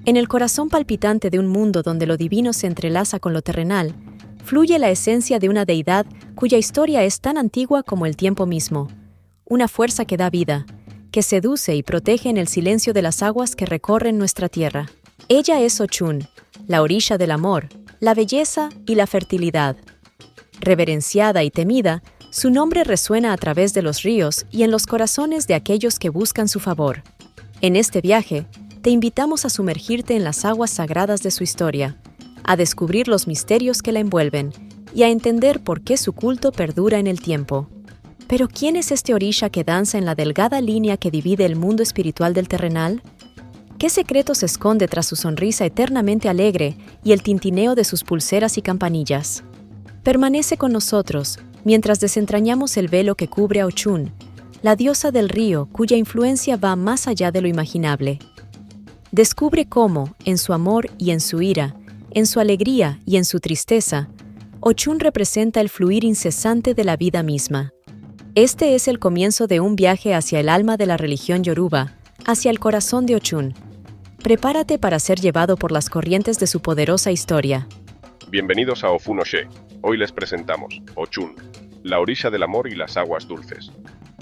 En el corazón palpitante de un mundo donde lo divino se entrelaza con lo terrenal, fluye la esencia de una deidad cuya historia es tan antigua como el tiempo mismo. Una fuerza que da vida, que seduce y protege en el silencio de las aguas que recorren nuestra tierra. Ella es Ochun, la orilla del amor, la belleza y la fertilidad. Reverenciada y temida, su nombre resuena a través de los ríos y en los corazones de aquellos que buscan su favor. En este viaje, te invitamos a sumergirte en las aguas sagradas de su historia, a descubrir los misterios que la envuelven y a entender por qué su culto perdura en el tiempo. Pero ¿quién es este orisha que danza en la delgada línea que divide el mundo espiritual del terrenal? ¿Qué secreto se esconde tras su sonrisa eternamente alegre y el tintineo de sus pulseras y campanillas? Permanece con nosotros mientras desentrañamos el velo que cubre a Ochun, la diosa del río cuya influencia va más allá de lo imaginable. Descubre cómo, en su amor y en su ira, en su alegría y en su tristeza, Ochun representa el fluir incesante de la vida misma. Este es el comienzo de un viaje hacia el alma de la religión yoruba, hacia el corazón de Ochun. Prepárate para ser llevado por las corrientes de su poderosa historia. Bienvenidos a Ofun Oshe. Hoy les presentamos Ochun, la orilla del amor y las aguas dulces.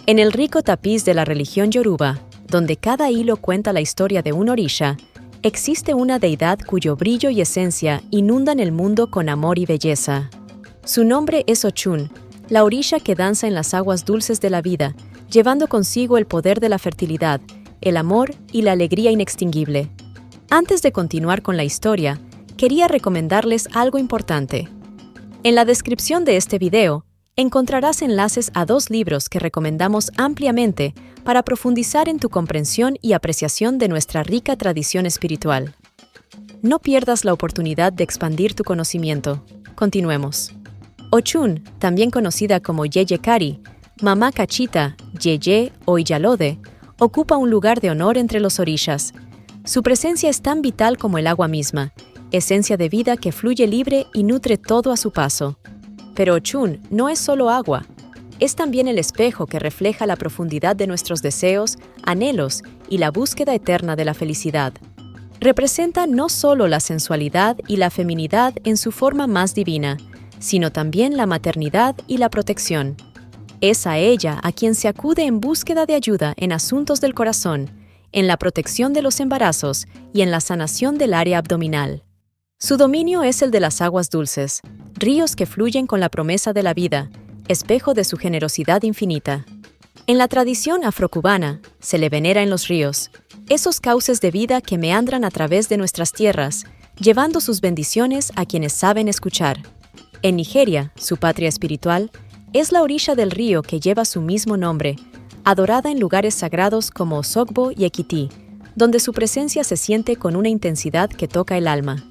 En el rico tapiz de la religión yoruba, donde cada hilo cuenta la historia de un orisha, existe una deidad cuyo brillo y esencia inundan el mundo con amor y belleza. Su nombre es Ochun, la orisha que danza en las aguas dulces de la vida, llevando consigo el poder de la fertilidad, el amor y la alegría inextinguible. Antes de continuar con la historia, quería recomendarles algo importante. En la descripción de este video, encontrarás enlaces a 2 libros que recomendamos ampliamente para profundizar en tu comprensión y apreciación de nuestra rica tradición espiritual. No pierdas la oportunidad de expandir tu conocimiento. Continuemos. Ochun, también conocida como Yeye Kari, Mamá Cachita, Yeye o Iyalode, ocupa un lugar de honor entre los orishas. Su presencia es tan vital como el agua misma, esencia de vida que fluye libre y nutre todo a su paso. Pero Ochun no es solo agua, es también el espejo que refleja la profundidad de nuestros deseos, anhelos y la búsqueda eterna de la felicidad. Representa no solo la sensualidad y la feminidad en su forma más divina, sino también la maternidad y la protección. Es a ella a quien se acude en búsqueda de ayuda en asuntos del corazón, en la protección de los embarazos y en la sanación del área abdominal. Su dominio es el de las aguas dulces, ríos que fluyen con la promesa de la vida, espejo de su generosidad infinita. En la tradición afrocubana, se le venera en los ríos, esos cauces de vida que meandran a través de nuestras tierras, llevando sus bendiciones a quienes saben escuchar. En Nigeria, su patria espiritual, es la orilla del río que lleva su mismo nombre, adorada en lugares sagrados como Osogbo y Ekiti, donde su presencia se siente con una intensidad que toca el alma.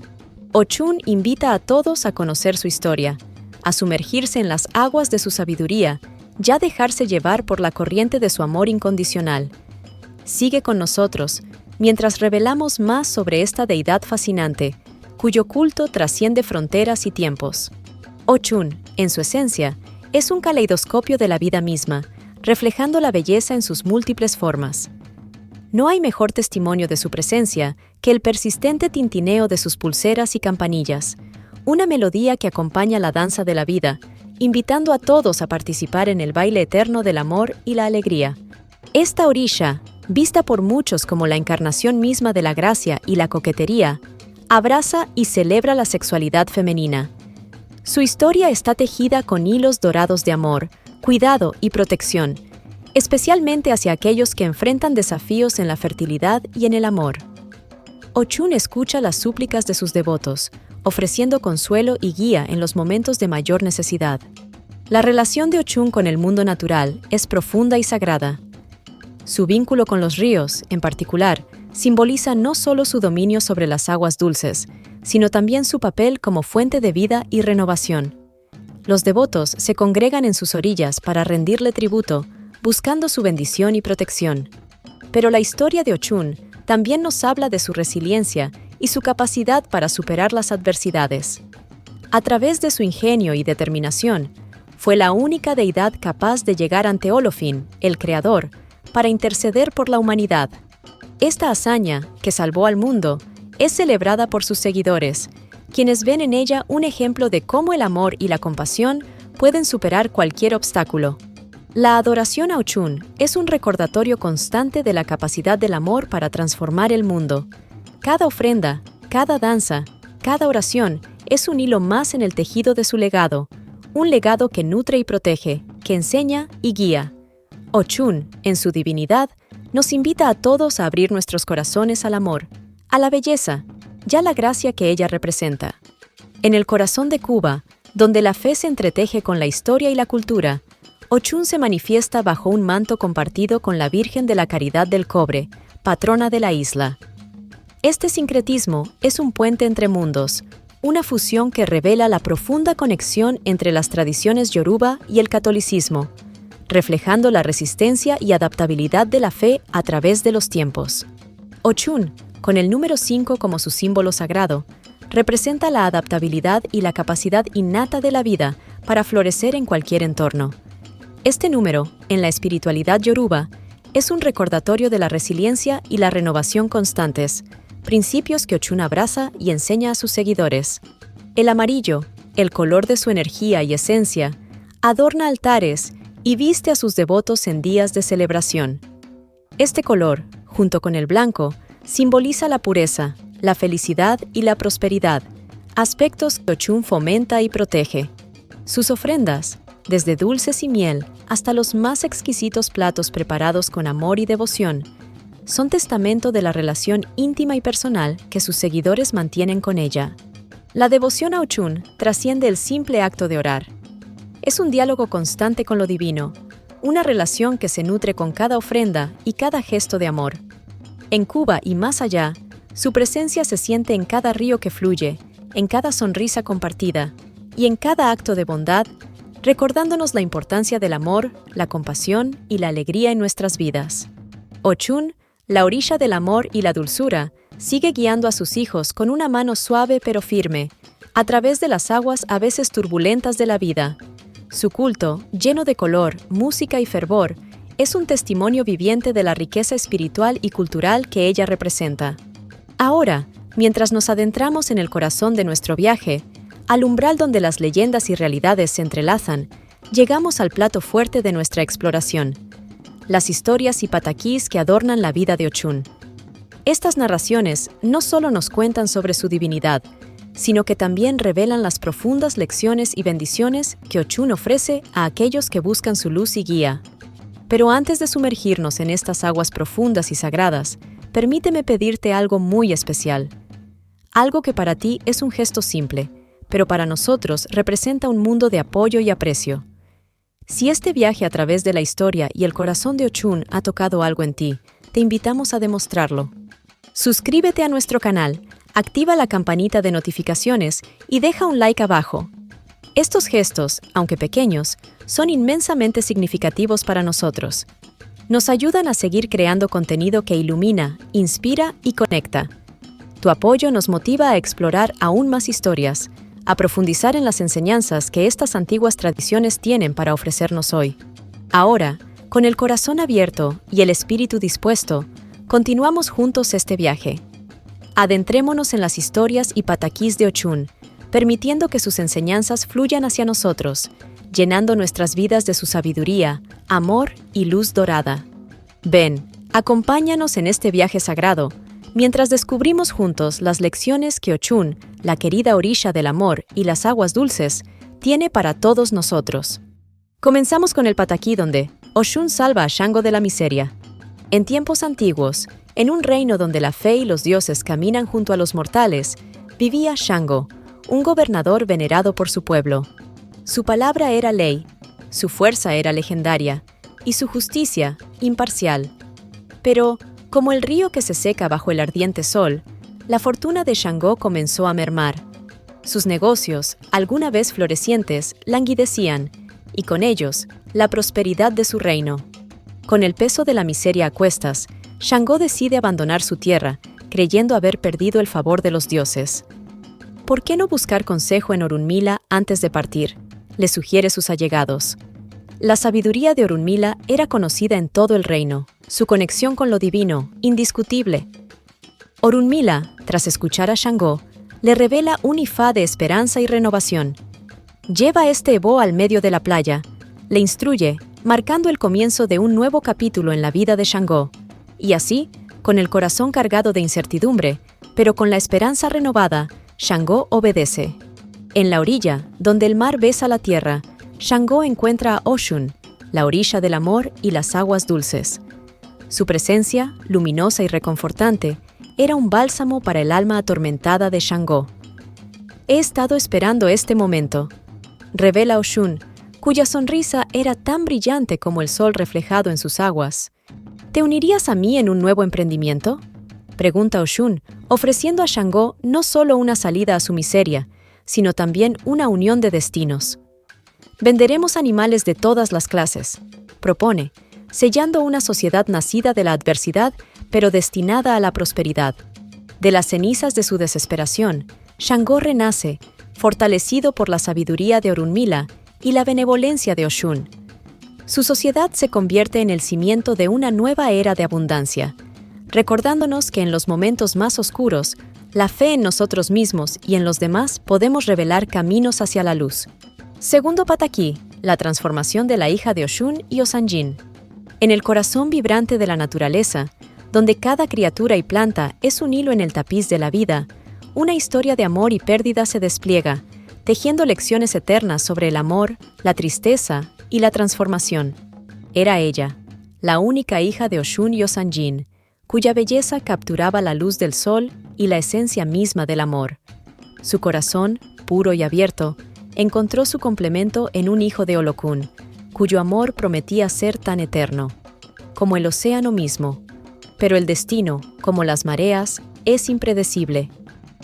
Ochun invita a todos a conocer su historia, a sumergirse en las aguas de su sabiduría, ya dejarse llevar por la corriente de su amor incondicional. Sigue con nosotros, mientras revelamos más sobre esta deidad fascinante, cuyo culto trasciende fronteras y tiempos. Ochun, en su esencia, es un caleidoscopio de la vida misma, reflejando la belleza en sus múltiples formas. No hay mejor testimonio de su presencia que el persistente tintineo de sus pulseras y campanillas, una melodía que acompaña la danza de la vida, invitando a todos a participar en el baile eterno del amor y la alegría. Esta orisha, vista por muchos como la encarnación misma de la gracia y la coquetería, abraza y celebra la sexualidad femenina. Su historia está tejida con hilos dorados de amor, cuidado y protección, especialmente hacia aquellos que enfrentan desafíos en la fertilidad y en el amor. Ochun escucha las súplicas de sus devotos, ofreciendo consuelo y guía en los momentos de mayor necesidad. La relación de Ochun con el mundo natural es profunda y sagrada. Su vínculo con los ríos, en particular, simboliza no solo su dominio sobre las aguas dulces, sino también su papel como fuente de vida y renovación. Los devotos se congregan en sus orillas para rendirle tributo, buscando su bendición y protección. Pero la historia de Ochun también nos habla de su resiliencia y su capacidad para superar las adversidades. A través de su ingenio y determinación, fue la única deidad capaz de llegar ante Olofin, el Creador, para interceder por la humanidad. Esta hazaña, que salvó al mundo, es celebrada por sus seguidores, quienes ven en ella un ejemplo de cómo el amor y la compasión pueden superar cualquier obstáculo. La adoración a Ochun es un recordatorio constante de la capacidad del amor para transformar el mundo. Cada ofrenda, cada danza, cada oración es un hilo más en el tejido de su legado, un legado que nutre y protege, que enseña y guía. Ochun, en su divinidad, nos invita a todos a abrir nuestros corazones al amor, a la belleza, y a la gracia que ella representa. En el corazón de Cuba, donde la fe se entreteje con la historia y la cultura, Ochun se manifiesta bajo un manto compartido con la Virgen de la Caridad del Cobre, patrona de la isla. Este sincretismo es un puente entre mundos, una fusión que revela la profunda conexión entre las tradiciones yoruba y el catolicismo, reflejando la resistencia y adaptabilidad de la fe a través de los tiempos. Ochun, con el número 5 como su símbolo sagrado, representa la adaptabilidad y la capacidad innata de la vida para florecer en cualquier entorno. Este número, en la espiritualidad yoruba, es un recordatorio de la resiliencia y la renovación constantes, principios que Ochun abraza y enseña a sus seguidores. El amarillo, el color de su energía y esencia, adorna altares y viste a sus devotos en días de celebración. Este color, junto con el blanco, simboliza la pureza, la felicidad y la prosperidad, aspectos que Ochun fomenta y protege. Sus ofrendas, desde dulces y miel hasta los más exquisitos platos preparados con amor y devoción, son testamento de la relación íntima y personal que sus seguidores mantienen con ella. La devoción a Ochun trasciende el simple acto de orar. Es un diálogo constante con lo divino, una relación que se nutre con cada ofrenda y cada gesto de amor. En Cuba y más allá, su presencia se siente en cada río que fluye, en cada sonrisa compartida y en cada acto de bondad, recordándonos la importancia del amor, la compasión y la alegría en nuestras vidas. Ochun, la orilla del amor y la dulzura, sigue guiando a sus hijos con una mano suave pero firme, a través de las aguas a veces turbulentas de la vida. Su culto, lleno de color, música y fervor, es un testimonio viviente de la riqueza espiritual y cultural que ella representa. Ahora, mientras nos adentramos en el corazón de nuestro viaje, al umbral donde las leyendas y realidades se entrelazan, llegamos al plato fuerte de nuestra exploración: las historias y pataquís que adornan la vida de Ochun. Estas narraciones no solo nos cuentan sobre su divinidad, sino que también revelan las profundas lecciones y bendiciones que Ochun ofrece a aquellos que buscan su luz y guía. Pero antes de sumergirnos en estas aguas profundas y sagradas, permíteme pedirte algo muy especial. Algo que para ti es un gesto simple, pero para nosotros representa un mundo de apoyo y aprecio. Si este viaje a través de la historia y el corazón de Ochun ha tocado algo en ti, te invitamos a demostrarlo. Suscríbete a nuestro canal, activa la campanita de notificaciones y deja un like abajo. Estos gestos, aunque pequeños, son inmensamente significativos para nosotros. Nos ayudan a seguir creando contenido que ilumina, inspira y conecta. Tu apoyo nos motiva a explorar aún más historias, a profundizar en las enseñanzas que estas antiguas tradiciones tienen para ofrecernos hoy. Ahora, con el corazón abierto y el espíritu dispuesto, continuamos juntos este viaje. Adentrémonos en las historias y pataquís de Ochun, permitiendo que sus enseñanzas fluyan hacia nosotros, llenando nuestras vidas de su sabiduría, amor y luz dorada. Ven, acompáñanos en este viaje sagrado, mientras descubrimos juntos las lecciones que Ochun, la querida orilla del amor y las aguas dulces, tiene para todos nosotros. Comenzamos con el pataquí donde Ochun salva a Shango de la miseria. En tiempos antiguos, en un reino donde la fe y los dioses caminan junto a los mortales, vivía Shango, un gobernador venerado por su pueblo. Su palabra era ley, su fuerza era legendaria y su justicia imparcial. Pero, como el río que se seca bajo el ardiente sol, la fortuna de Shango comenzó a mermar. Sus negocios, alguna vez florecientes, languidecían, y con ellos, la prosperidad de su reino. Con el peso de la miseria a cuestas, Shango decide abandonar su tierra, creyendo haber perdido el favor de los dioses. ¿Por qué no buscar consejo en Orunmila antes de partir?, le sugiere sus allegados. La sabiduría de Orunmila era conocida en todo el reino, su conexión con lo divino, indiscutible. Orunmila, tras escuchar a Shango, le revela un ifá de esperanza y renovación. Lleva este Ebo al medio de la playa, le instruye, marcando el comienzo de un nuevo capítulo en la vida de Shango, y así, con el corazón cargado de incertidumbre, pero con la esperanza renovada, Shango obedece. En la orilla, donde el mar besa la tierra, Shango encuentra a Oshun, la orilla del amor y las aguas dulces. Su presencia, luminosa y reconfortante, era un bálsamo para el alma atormentada de Shango. He estado esperando este momento, revela Oshun, cuya sonrisa era tan brillante como el sol reflejado en sus aguas. ¿Te unirías a mí en un nuevo emprendimiento?, pregunta Oshun, ofreciendo a Shango no solo una salida a su miseria, sino también una unión de destinos. Venderemos animales de todas las clases, propone, sellando una sociedad nacida de la adversidad, pero destinada a la prosperidad. De las cenizas de su desesperación, Shango renace, fortalecido por la sabiduría de Orunmila y la benevolencia de Oshun. Su sociedad se convierte en el cimiento de una nueva era de abundancia, recordándonos que en los momentos más oscuros, la fe en nosotros mismos y en los demás podemos revelar caminos hacia la luz. Segundo pataquí, la transformación de la hija de Oshun y Osanjin. En el corazón vibrante de la naturaleza, donde cada criatura y planta es un hilo en el tapiz de la vida, una historia de amor y pérdida se despliega, tejiendo lecciones eternas sobre el amor, la tristeza y la transformación. Era ella, la única hija de Oshun y Osanjin, cuya belleza capturaba la luz del sol y la esencia misma del amor. Su corazón, puro y abierto, encontró su complemento en un hijo de Olokun, cuyo amor prometía ser tan eterno, como el océano mismo. Pero el destino, como las mareas, es impredecible.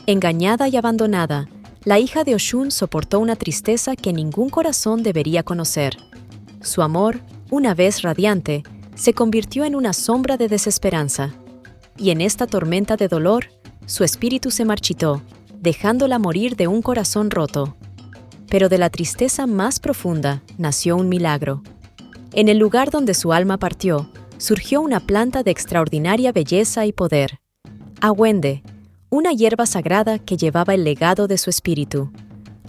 Engañada y abandonada, la hija de Oshun soportó una tristeza que ningún corazón debería conocer. Su amor, una vez radiante, se convirtió en una sombra de desesperanza. Y en esta tormenta de dolor, su espíritu se marchitó, dejándola morir de un corazón roto. Pero de la tristeza más profunda nació un milagro. En el lugar donde su alma partió, surgió una planta de extraordinaria belleza y poder. Awende, una hierba sagrada que llevaba el legado de su espíritu.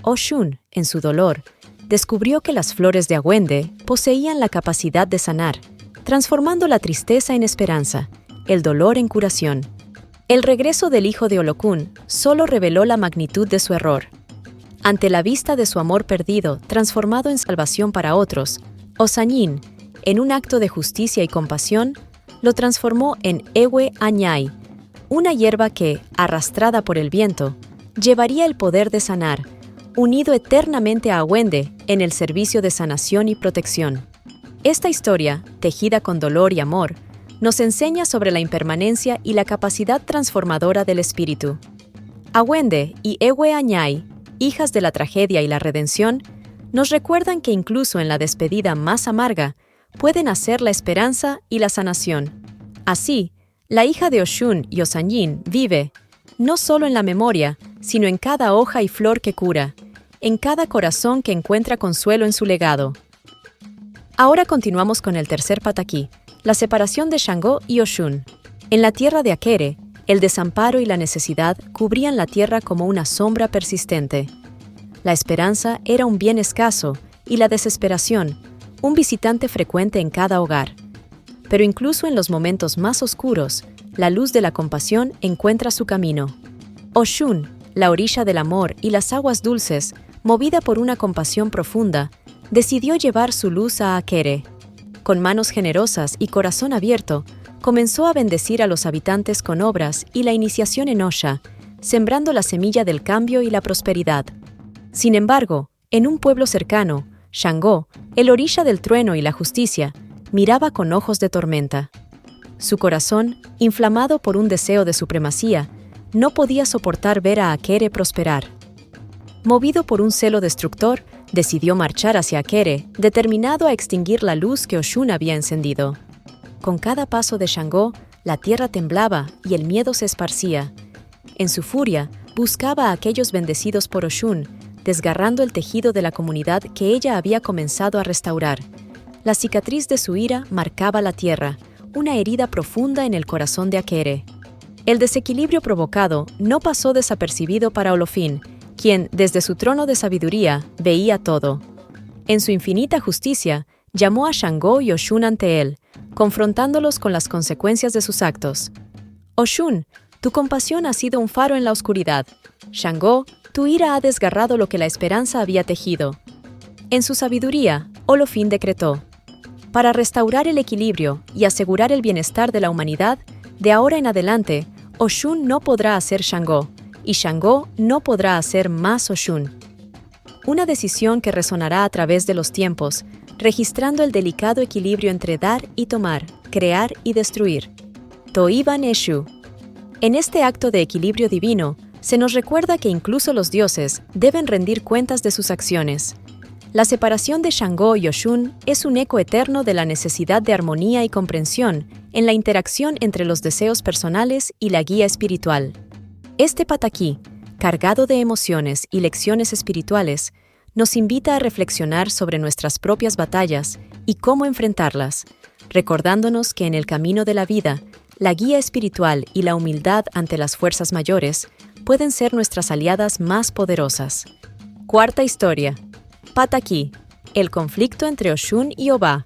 Oshun, en su dolor, descubrió que las flores de Awende poseían la capacidad de sanar, transformando la tristeza en esperanza, el dolor en curación. El regreso del hijo de Olokun solo reveló la magnitud de su error. Ante la vista de su amor perdido, transformado en salvación para otros, Osanjin, en un acto de justicia y compasión, lo transformó en Ewe Añay, una hierba que, arrastrada por el viento, llevaría el poder de sanar, unido eternamente a Awende en el servicio de sanación y protección. Esta historia, tejida con dolor y amor, nos enseña sobre la impermanencia y la capacidad transformadora del espíritu. Awende y Ewe Añay, hijas de la tragedia y la redención, nos recuerdan que incluso en la despedida más amarga, pueden nacer la esperanza y la sanación. Así, la hija de Oshun y Osanjin vive, no solo en la memoria, sino en cada hoja y flor que cura, en cada corazón que encuentra consuelo en su legado. Ahora continuamos con el tercer pataquí, la separación de Shango y Oshun. En la tierra de Akere, el desamparo y la necesidad cubrían la tierra como una sombra persistente. La esperanza era un bien escaso y la desesperación, un visitante frecuente en cada hogar. Pero incluso en los momentos más oscuros, la luz de la compasión encuentra su camino. Oshun, la orilla del amor y las aguas dulces, movida por una compasión profunda, decidió llevar su luz a Akere. Con manos generosas y corazón abierto, comenzó a bendecir a los habitantes con obras y la iniciación en Osha, sembrando la semilla del cambio y la prosperidad. Sin embargo, en un pueblo cercano, Shango, el orilla del trueno y la justicia, miraba con ojos de tormenta. Su corazón, inflamado por un deseo de supremacía, no podía soportar ver a Akere prosperar. Movido por un celo destructor, decidió marchar hacia Akere, determinado a extinguir la luz que Oshun había encendido. Con cada paso de Shango, la tierra temblaba y el miedo se esparcía. En su furia, buscaba a aquellos bendecidos por Oshun, desgarrando el tejido de la comunidad que ella había comenzado a restaurar. La cicatriz de su ira marcaba la tierra, una herida profunda en el corazón de Akere. El desequilibrio provocado no pasó desapercibido para Olofín, quien, desde su trono de sabiduría, veía todo. En su infinita justicia, llamó a Shango y Oshun ante él, confrontándolos con las consecuencias de sus actos. Oshun, tu compasión ha sido un faro en la oscuridad. Shango, tu ira ha desgarrado lo que la esperanza había tejido. En su sabiduría, Olofín decretó: para restaurar el equilibrio y asegurar el bienestar de la humanidad, de ahora en adelante, Oshun no podrá hacer Shango, y Shango no podrá hacer más Oshun. Una decisión que resonará a través de los tiempos, registrando el delicado equilibrio entre dar y tomar, crear y destruir. Toiban Eshu. En este acto de equilibrio divino, se nos recuerda que incluso los dioses deben rendir cuentas de sus acciones. La separación de Shango y Oshun es un eco eterno de la necesidad de armonía y comprensión en la interacción entre los deseos personales y la guía espiritual. Este pataquí, cargado de emociones y lecciones espirituales, nos invita a reflexionar sobre nuestras propias batallas y cómo enfrentarlas, recordándonos que en el camino de la vida, la guía espiritual y la humildad ante las fuerzas mayores pueden ser nuestras aliadas más poderosas. Cuarta historia. Pataquí, el conflicto entre Oshun y Obá.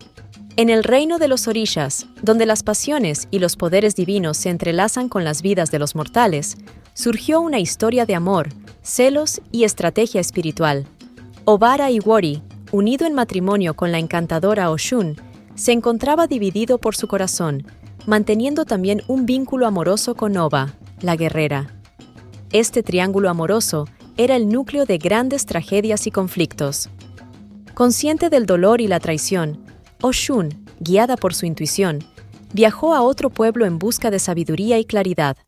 En el reino de los orishas, donde las pasiones y los poderes divinos se entrelazan con las vidas de los mortales, surgió una historia de amor, celos y estrategia espiritual. Obara Iwori, unido en matrimonio con la encantadora Oshun, se encontraba dividido por su corazón, manteniendo también un vínculo amoroso con Oba, la guerrera. Este triángulo amoroso era el núcleo de grandes tragedias y conflictos. Consciente del dolor y la traición, Oshun, guiada por su intuición, viajó a otro pueblo en busca de sabiduría y claridad.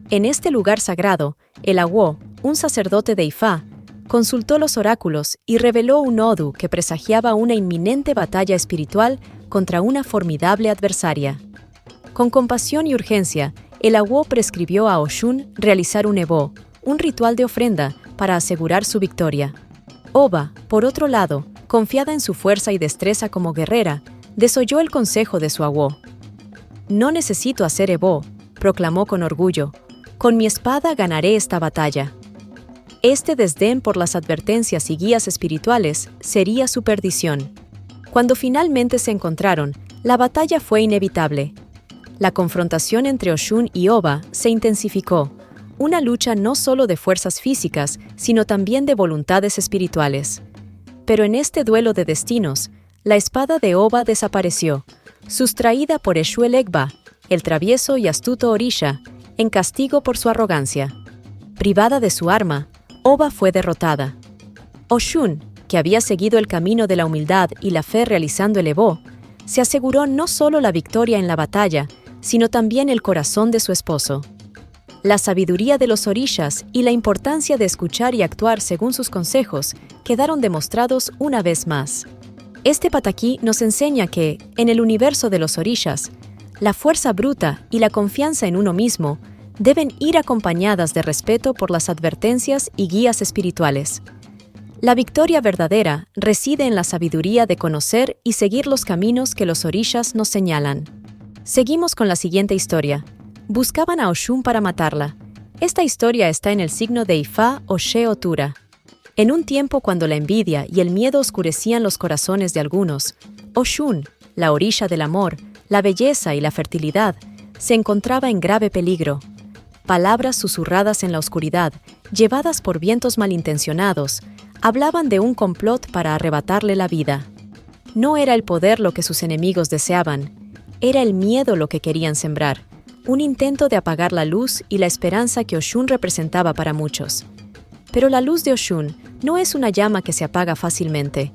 En este lugar sagrado, el Awo, un sacerdote de Ifá, consultó los oráculos y reveló un odu que presagiaba una inminente batalla espiritual contra una formidable adversaria. Con compasión y urgencia, el Awo prescribió a Oshun realizar un ebó, un ritual de ofrenda para asegurar su victoria. Oba, por otro lado, confiada en su fuerza y destreza como guerrera, desoyó el consejo de su Awo. «No necesito hacer ebó», proclamó con orgullo. «Con mi espada ganaré esta batalla». Este desdén por las advertencias y guías espirituales sería su perdición. Cuando finalmente se encontraron, la batalla fue inevitable. La confrontación entre Oshun y Oba se intensificó, una lucha no solo de fuerzas físicas, sino también de voluntades espirituales. Pero en este duelo de destinos, la espada de Oba desapareció, sustraída por Eshu-Elegba, el travieso y astuto Orisha, en castigo por su arrogancia. Privada de su arma, Oba fue derrotada. Oshun, que había seguido el camino de la humildad y la fe realizando el ebó, se aseguró no solo la victoria en la batalla, sino también el corazón de su esposo. La sabiduría de los orishas y la importancia de escuchar y actuar según sus consejos quedaron demostrados una vez más. Este pataquí nos enseña que, en el universo de los orishas, la fuerza bruta y la confianza en uno mismo deben ir acompañadas de respeto por las advertencias y guías espirituales. La victoria verdadera reside en la sabiduría de conocer y seguir los caminos que los orishas nos señalan. Seguimos con la siguiente historia. Buscaban a Oshun para matarla. Esta historia está en el signo de Ifá o She-Otura. En un tiempo cuando la envidia y el miedo oscurecían los corazones de algunos, Oshun, la orisha del amor, la belleza y la fertilidad, se encontraba en grave peligro. Palabras susurradas en la oscuridad, llevadas por vientos malintencionados, hablaban de un complot para arrebatarle la vida. No era el poder lo que sus enemigos deseaban, era el miedo lo que querían sembrar, un intento de apagar la luz y la esperanza que Oshun representaba para muchos. Pero la luz de Oshun no es una llama que se apaga fácilmente.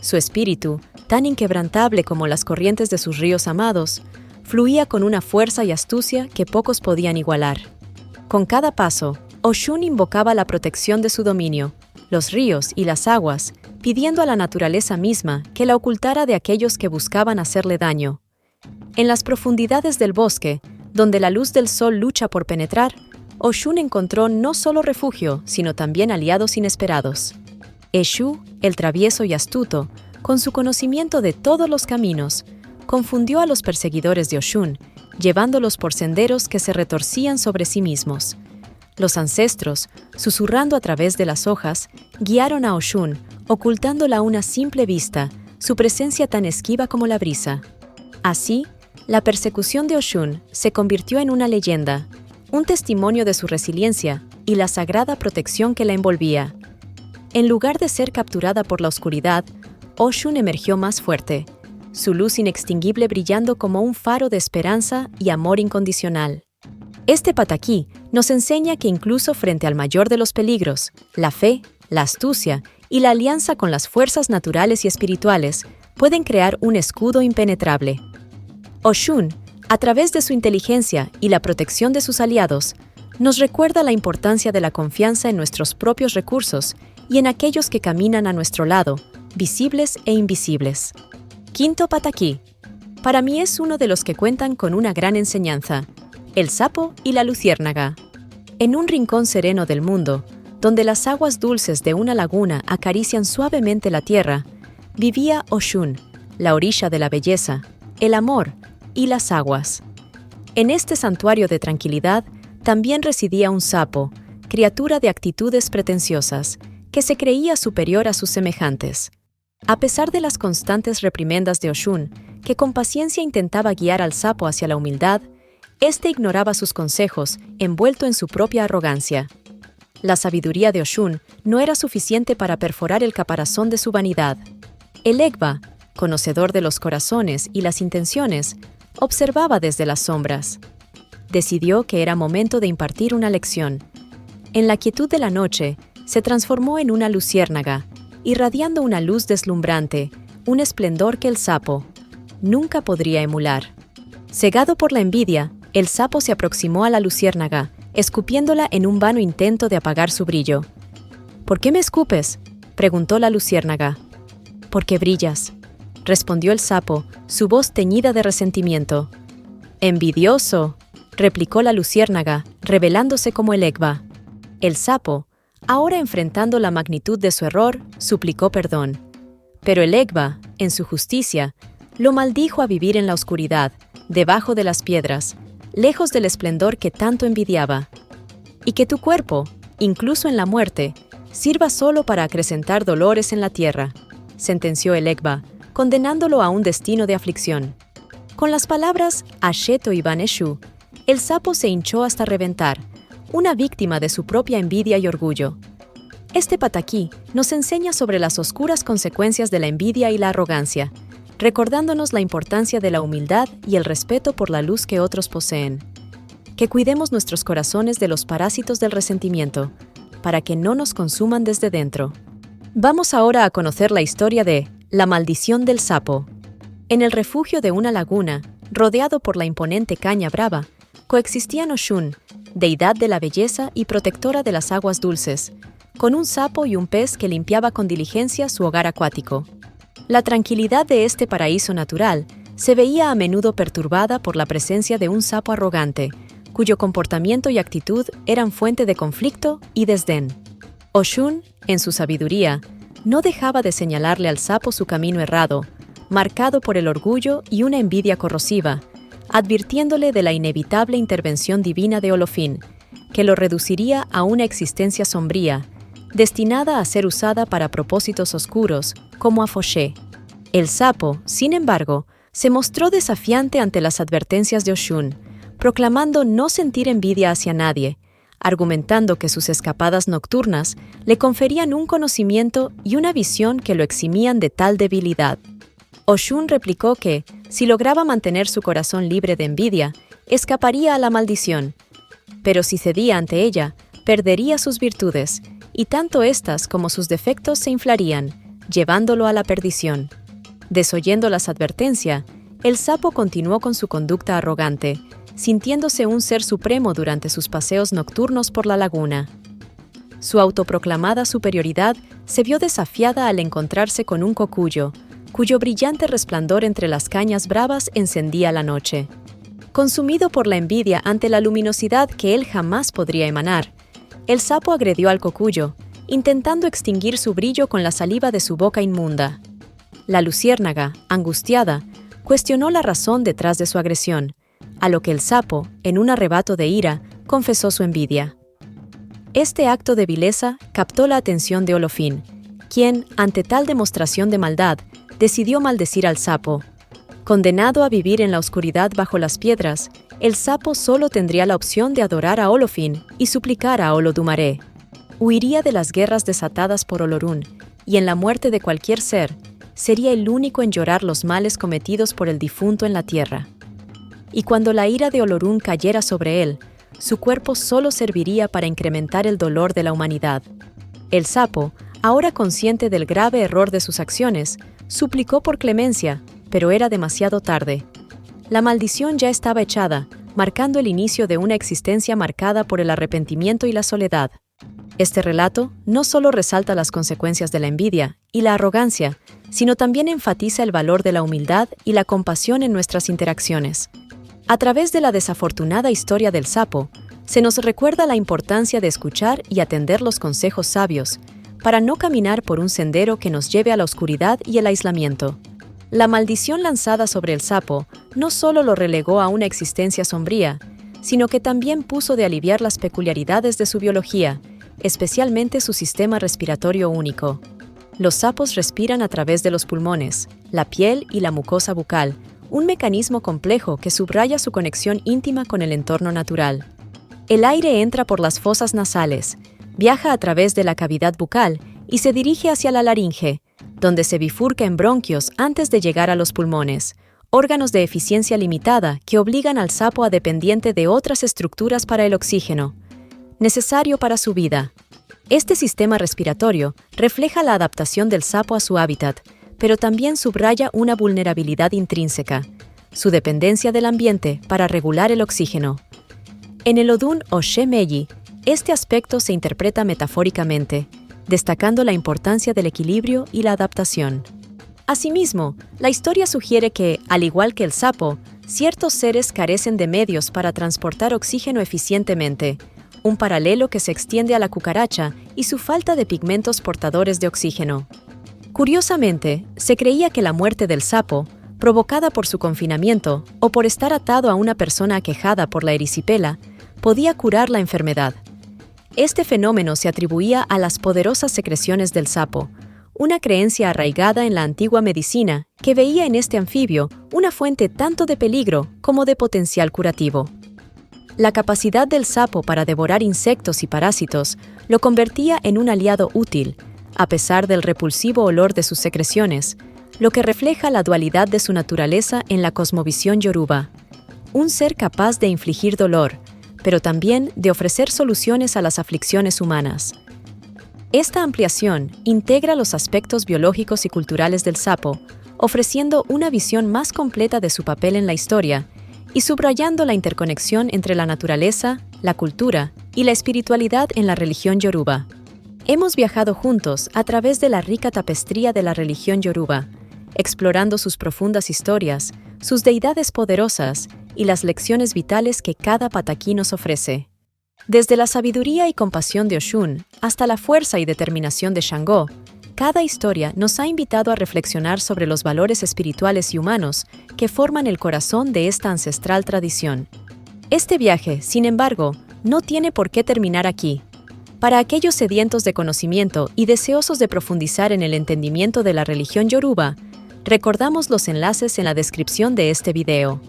Su espíritu, tan inquebrantable como las corrientes de sus ríos amados, fluía con una fuerza y astucia que pocos podían igualar. Con cada paso, Oshun invocaba la protección de su dominio, los ríos y las aguas, pidiendo a la naturaleza misma que la ocultara de aquellos que buscaban hacerle daño. En las profundidades del bosque, donde la luz del sol lucha por penetrar, Oshun encontró no solo refugio, sino también aliados inesperados. Eshu, el travieso y astuto, con su conocimiento de todos los caminos, confundió a los perseguidores de Oshun, llevándolos por senderos que se retorcían sobre sí mismos. Los ancestros, susurrando a través de las hojas, guiaron a Oshun, ocultándola a una simple vista, su presencia tan esquiva como la brisa. Así, la persecución de Oshun se convirtió en una leyenda, un testimonio de su resiliencia y la sagrada protección que la envolvía. En lugar de ser capturada por la oscuridad, Oshun emergió más fuerte, su luz inextinguible brillando como un faro de esperanza y amor incondicional. Este pataquí nos enseña que incluso frente al mayor de los peligros, la fe, la astucia y la alianza con las fuerzas naturales y espirituales pueden crear un escudo impenetrable. Oshun, a través de su inteligencia y la protección de sus aliados, nos recuerda la importancia de la confianza en nuestros propios recursos y en aquellos que caminan a nuestro lado, visibles e invisibles. Quinto pataquí. Para mí es uno de los que cuentan con una gran enseñanza: el sapo y la luciérnaga. En un rincón sereno del mundo, donde las aguas dulces de una laguna acarician suavemente la tierra, vivía Oshun, la orilla de la belleza, el amor y las aguas. En este santuario de tranquilidad también residía un sapo, criatura de actitudes pretenciosas, que se creía superior a sus semejantes. A pesar de las constantes reprimendas de Oshun, que con paciencia intentaba guiar al sapo hacia la humildad, éste ignoraba sus consejos, envuelto en su propia arrogancia. La sabiduría de Oshun no era suficiente para perforar el caparazón de su vanidad. El Egba, conocedor de los corazones y las intenciones, observaba desde las sombras. Decidió que era momento de impartir una lección. En la quietud de la noche, se transformó en una luciérnaga, irradiando una luz deslumbrante, un esplendor que el sapo nunca podría emular. Cegado por la envidia, el sapo se aproximó a la luciérnaga, escupiéndola en un vano intento de apagar su brillo. ¿Por qué me escupes?, preguntó la luciérnaga. Porque brillas, respondió el sapo, su voz teñida de resentimiento. Envidioso, replicó la luciérnaga, revelándose como el Egba. El sapo, ahora enfrentando la magnitud de su error, suplicó perdón. Pero el Egba, en su justicia, lo maldijo a vivir en la oscuridad, debajo de las piedras, lejos del esplendor que tanto envidiaba. Y que tu cuerpo, incluso en la muerte, sirva solo para acrecentar dolores en la tierra, sentenció el Egba, condenándolo a un destino de aflicción. Con las palabras Asheto y Baneshu, el sapo se hinchó hasta reventar, una víctima de su propia envidia y orgullo. Este pataquí nos enseña sobre las oscuras consecuencias de la envidia y la arrogancia, recordándonos la importancia de la humildad y el respeto por la luz que otros poseen. Que cuidemos nuestros corazones de los parásitos del resentimiento, para que no nos consuman desde dentro. Vamos ahora a conocer la historia de la maldición del sapo. En el refugio de una laguna, rodeado por la imponente caña brava, coexistían Oshun, deidad de la belleza y protectora de las aguas dulces, con un sapo y un pez que limpiaba con diligencia su hogar acuático. La tranquilidad de este paraíso natural se veía a menudo perturbada por la presencia de un sapo arrogante, cuyo comportamiento y actitud eran fuente de conflicto y desdén. Oshun, en su sabiduría, no dejaba de señalarle al sapo su camino errado, marcado por el orgullo y una envidia corrosiva, advirtiéndole de la inevitable intervención divina de Olofín, que lo reduciría a una existencia sombría, destinada a ser usada para propósitos oscuros, como Afoshé. El sapo, sin embargo, se mostró desafiante ante las advertencias de Oshun, proclamando no sentir envidia hacia nadie, argumentando que sus escapadas nocturnas le conferían un conocimiento y una visión que lo eximían de tal debilidad. Oshun replicó que, si lograba mantener su corazón libre de envidia, escaparía a la maldición, pero si cedía ante ella, perdería sus virtudes, y tanto éstas como sus defectos se inflarían, llevándolo a la perdición. Desoyendo las advertencias, el sapo continuó con su conducta arrogante, sintiéndose un ser supremo durante sus paseos nocturnos por la laguna. Su autoproclamada superioridad se vio desafiada al encontrarse con un cocuyo, cuyo brillante resplandor entre las cañas bravas encendía la noche. Consumido por la envidia ante la luminosidad que él jamás podría emanar, el sapo agredió al cocuyo, intentando extinguir su brillo con la saliva de su boca inmunda. La luciérnaga, angustiada, cuestionó la razón detrás de su agresión, a lo que el sapo, en un arrebato de ira, confesó su envidia. Este acto de vileza captó la atención de Olofín, quien, ante tal demostración de maldad, decidió maldecir al sapo. Condenado a vivir en la oscuridad bajo las piedras, el sapo solo tendría la opción de adorar a Olofín y suplicar a Olodumare. Huiría de las guerras desatadas por Olorún, y en la muerte de cualquier ser, sería el único en llorar los males cometidos por el difunto en la tierra. Y cuando la ira de Olorún cayera sobre él, su cuerpo solo serviría para incrementar el dolor de la humanidad. El sapo, ahora consciente del grave error de sus acciones, suplicó por clemencia, pero era demasiado tarde. La maldición ya estaba echada, marcando el inicio de una existencia marcada por el arrepentimiento y la soledad. Este relato no solo resalta las consecuencias de la envidia y la arrogancia, sino también enfatiza el valor de la humildad y la compasión en nuestras interacciones. A través de la desafortunada historia del sapo, se nos recuerda la importancia de escuchar y atender los consejos sabios, para no caminar por un sendero que nos lleve a la oscuridad y el aislamiento. La maldición lanzada sobre el sapo no solo lo relegó a una existencia sombría, sino que también puso de aliviar las peculiaridades de su biología, especialmente su sistema respiratorio único. Los sapos respiran a través de los pulmones, la piel y la mucosa bucal, un mecanismo complejo que subraya su conexión íntima con el entorno natural. El aire entra por las fosas nasales, viaja a través de la cavidad bucal y se dirige hacia la laringe, donde se bifurca en bronquios antes de llegar a los pulmones, órganos de eficiencia limitada que obligan al sapo a dependiente de otras estructuras para el oxígeno, necesario para su vida. Este sistema respiratorio refleja la adaptación del sapo a su hábitat, pero también subraya una vulnerabilidad intrínseca, su dependencia del ambiente para regular el oxígeno. En el Odún Oshe-Meyi, este aspecto se interpreta metafóricamente, destacando la importancia del equilibrio y la adaptación. Asimismo, la historia sugiere que, al igual que el sapo, ciertos seres carecen de medios para transportar oxígeno eficientemente, un paralelo que se extiende a la cucaracha y su falta de pigmentos portadores de oxígeno. Curiosamente, se creía que la muerte del sapo, provocada por su confinamiento o por estar atado a una persona aquejada por la erisipela, podía curar la enfermedad. Este fenómeno se atribuía a las poderosas secreciones del sapo, una creencia arraigada en la antigua medicina que veía en este anfibio una fuente tanto de peligro como de potencial curativo. La capacidad del sapo para devorar insectos y parásitos lo convertía en un aliado útil, a pesar del repulsivo olor de sus secreciones, lo que refleja la dualidad de su naturaleza en la cosmovisión yoruba. Un ser capaz de infligir dolor, pero también de ofrecer soluciones a las aflicciones humanas. Esta ampliación integra los aspectos biológicos y culturales del sapo, ofreciendo una visión más completa de su papel en la historia y subrayando la interconexión entre la naturaleza, la cultura y la espiritualidad en la religión yoruba. Hemos viajado juntos a través de la rica tapestría de la religión yoruba, explorando sus profundas historias, sus deidades poderosas y las lecciones vitales que cada pataquí nos ofrece. Desde la sabiduría y compasión de Oshun hasta la fuerza y determinación de Shango, cada historia nos ha invitado a reflexionar sobre los valores espirituales y humanos que forman el corazón de esta ancestral tradición. Este viaje, sin embargo, no tiene por qué terminar aquí. Para aquellos sedientos de conocimiento y deseosos de profundizar en el entendimiento de la religión yoruba, recordamos los enlaces en la descripción de este video.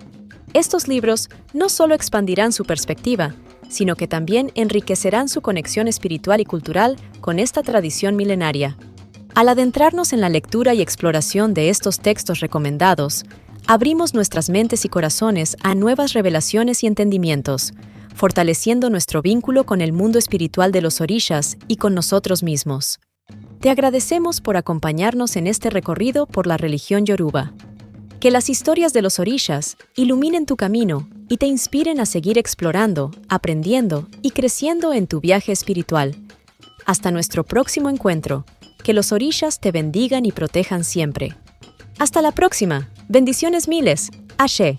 Estos libros no solo expandirán su perspectiva, sino que también enriquecerán su conexión espiritual y cultural con esta tradición milenaria. Al adentrarnos en la lectura y exploración de estos textos recomendados, abrimos nuestras mentes y corazones a nuevas revelaciones y entendimientos, fortaleciendo nuestro vínculo con el mundo espiritual de los orishas y con nosotros mismos. Te agradecemos por acompañarnos en este recorrido por la religión yoruba. Que las historias de los orishas iluminen tu camino y te inspiren a seguir explorando, aprendiendo y creciendo en tu viaje espiritual. Hasta nuestro próximo encuentro, que los orishas te bendigan y protejan siempre. Hasta la próxima. Bendiciones miles. Ashe.